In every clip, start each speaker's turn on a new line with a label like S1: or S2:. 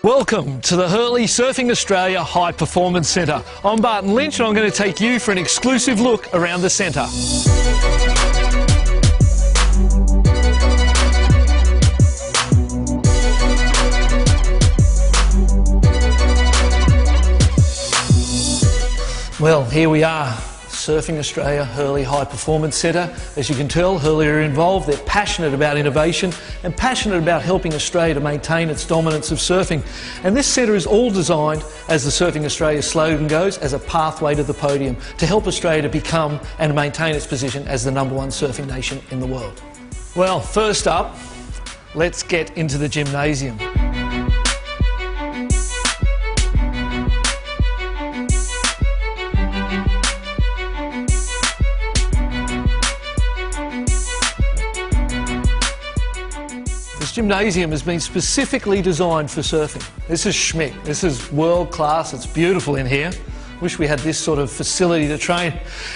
S1: Welcome to the Hurley Surfing Australia High Performance Centre. I'm Barton Lynch and I'm going to take you for an exclusive look around the centre. Well, here we are, Surfing Australia Hurley High Performance Centre. As you can tell, Hurley are involved. They're passionate about innovation and passionate about helping Australia to maintain its dominance of surfing. And this centre is all designed, as the Surfing Australia slogan goes, as a pathway to the podium to help Australia to become and maintain its position as the #1 surfing nation in the world. Well, first up, let's get into the gymnasium. This gymnasium has been specifically designed for surfing. This is schmick. This is world class. It's beautiful in here. Wish we had this sort of facility to train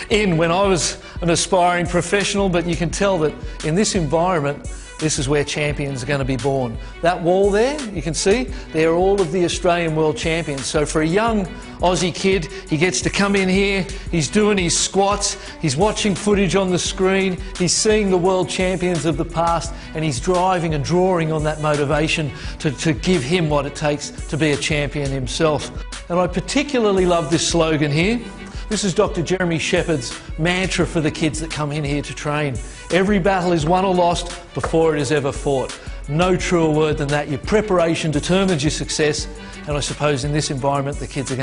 S1: in when I was an aspiring professional, but you can tell that in this environment, this is where champions are going to be born. That wall there, you can see, they're all of the Australian world champions. So for a young Aussie kid, he gets to come in here, he's doing his squats, he's watching footage on the screen, he's seeing the world champions of the past, and he's driving and drawing on that motivation to give him what it takes to be a champion himself. And I particularly love this slogan here. This is Dr. Jeremy Shepherd's mantra for the kids that come in here to train. Every battle is won or lost before it is ever fought. No truer word than that. Your preparation determines your success, and I suppose in this environment the kids are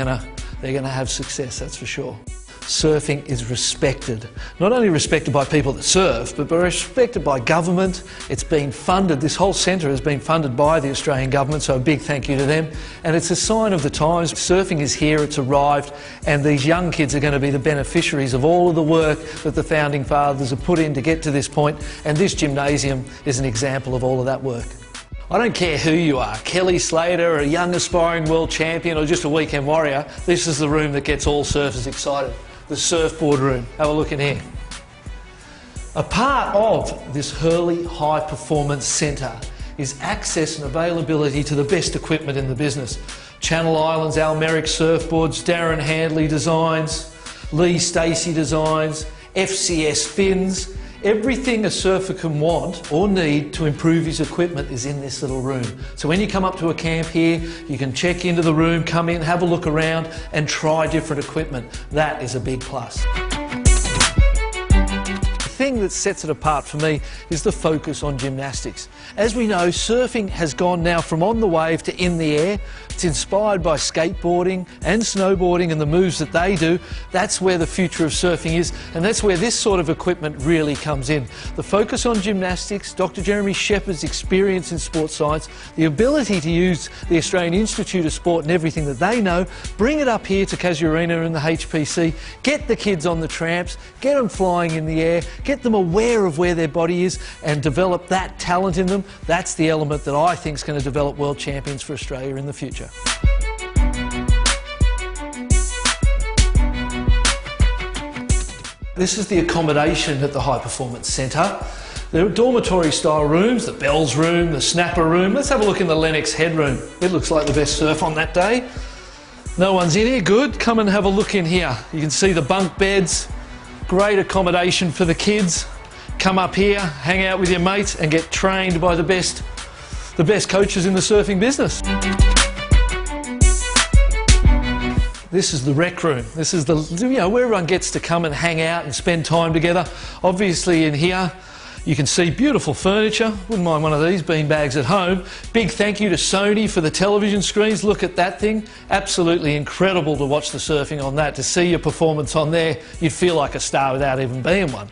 S1: they're gonna have success, that's for sure. Surfing is respected. Not only respected by people that surf, but respected by government. It's been funded, this whole centre has been funded by the Australian government, so a big thank you to them. And it's a sign of the times. Surfing is here, it's arrived, and these young kids are going to be the beneficiaries of all of the work that the founding fathers have put in to get to this point, and this gymnasium is an example of all of that work. I don't care who you are, Kelly Slater, a young aspiring world champion, or just a weekend warrior, this is the room that gets all surfers excited. The surfboard room. Have a look in here. A part of this Hurley High Performance Centre is access and availability to the best equipment in the business. Channel Islands Almeric surfboards, Darren Handley designs, Lee Stacey designs, FCS fins. Everything a surfer can want or need to improve his equipment is in this little room. So when you come up to a camp here, you can check into the room, come in, have a look around and try different equipment. That is a big plus. The thing that sets it apart for me is the focus on gymnastics. As we know, surfing has gone now from on the wave to in the air. It's inspired by skateboarding and snowboarding and the moves that they do. That's where the future of surfing is, and that's where this sort of equipment really comes in. The focus on gymnastics, Dr. Jeremy Shepherd's experience in sports science, the ability to use the Australian Institute of Sport and everything that they know, bring it up here to Casuarina and the HPC, get the kids on the tramps, get them flying in the air, get them aware of where their body is and develop that talent in them. That's the element that I think is going to develop world champions for Australia in the future. This is the accommodation at the High Performance Centre. There are dormitory style rooms, the Bells room, the Snapper room. Let's have a look in the Lennox headroom. It looks like the best surf on that day. No one's in here, good. Come and have a look in here. You can see the bunk beds, great accommodation for the kids. Come up here, hang out with your mates and get trained by the best coaches in the surfing business. This is the rec room. This is where everyone gets to come and hang out and spend time together. Obviously in here you can see beautiful furniture. Wouldn't mind one of these beanbags at home. Big thank you to Sony for the television screens. Look at that thing. Absolutely incredible to watch the surfing on that. To see your performance on there, you'd feel like a star without even being one.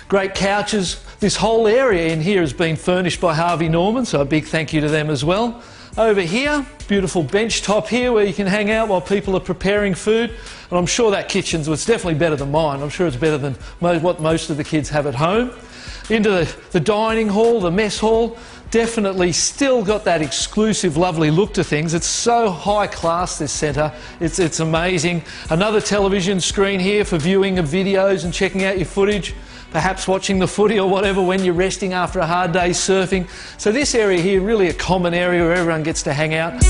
S1: Great couches. This whole area in here has been furnished by Harvey Norman, so a big thank you to them as well. Over here, beautiful bench top here where you can hang out while people are preparing food. And I'm sure that kitchen's was definitely better than mine. I'm sure it's better than what most of the kids have at home. Into the dining hall, the mess hall. Definitely still got that exclusive, lovely look to things. It's so high class, this centre. It's amazing. Another television screen here for viewing of videos and checking out your footage. perhaps watching the footy or whatever when you're resting after a hard day's surfing. So this area here, really a common area where everyone gets to hang out.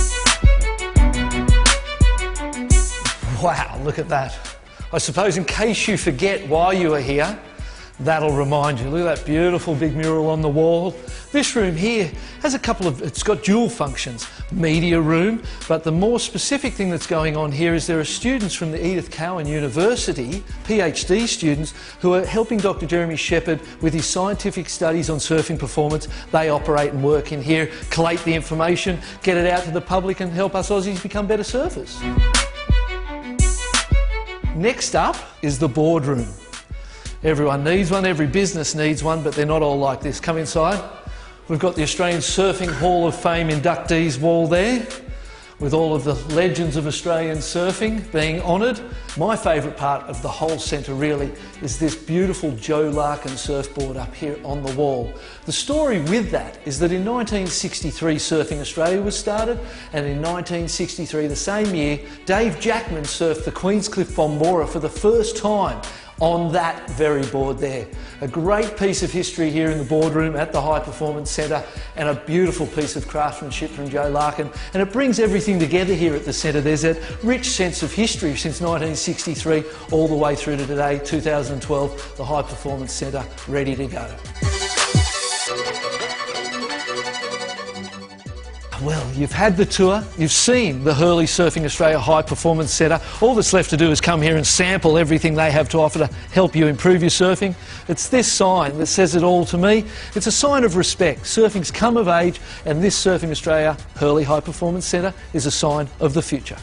S1: Wow, look at that. I suppose in case you forget why you are here, that'll remind you. Look at that beautiful big mural on the wall. This room here has it's got dual functions. Media room, but the more specific thing that's going on here is there are students from the Edith Cowan University, PhD students, who are helping Dr. Jeremy Shepherd with his scientific studies on surfing performance. They operate and work in here, collate the information, get it out to the public and help us Aussies become better surfers. Next up is the boardroom. Everyone needs one, every business needs one, but they're not all like this. Come inside. We've got the Australian Surfing Hall of Fame inductees wall there, with all of the legends of Australian surfing being honoured. My favourite part of the whole centre really is this beautiful Joe Larkin surfboard up here on the wall. The story with that is that in 1963 Surfing Australia was started, and in 1963, the same year, Dave Jackman surfed the Queenscliff Bombora for the first time on that very board there. A great piece of history here in the boardroom at the High Performance Centre, and a beautiful piece of craftsmanship from Joe Larkin, and it brings everything together here at the centre. There's that rich sense of history since 1963 all the way through to today, 2012, the High Performance Centre ready to go. Well, you've had the tour, you've seen the Hurley Surfing Australia High Performance Centre. All that's left to do is come here and sample everything they have to offer to help you improve your surfing. It's this sign that says it all to me. It's a sign of respect. Surfing's come of age, and this Surfing Australia Hurley High Performance Centre is a sign of the future.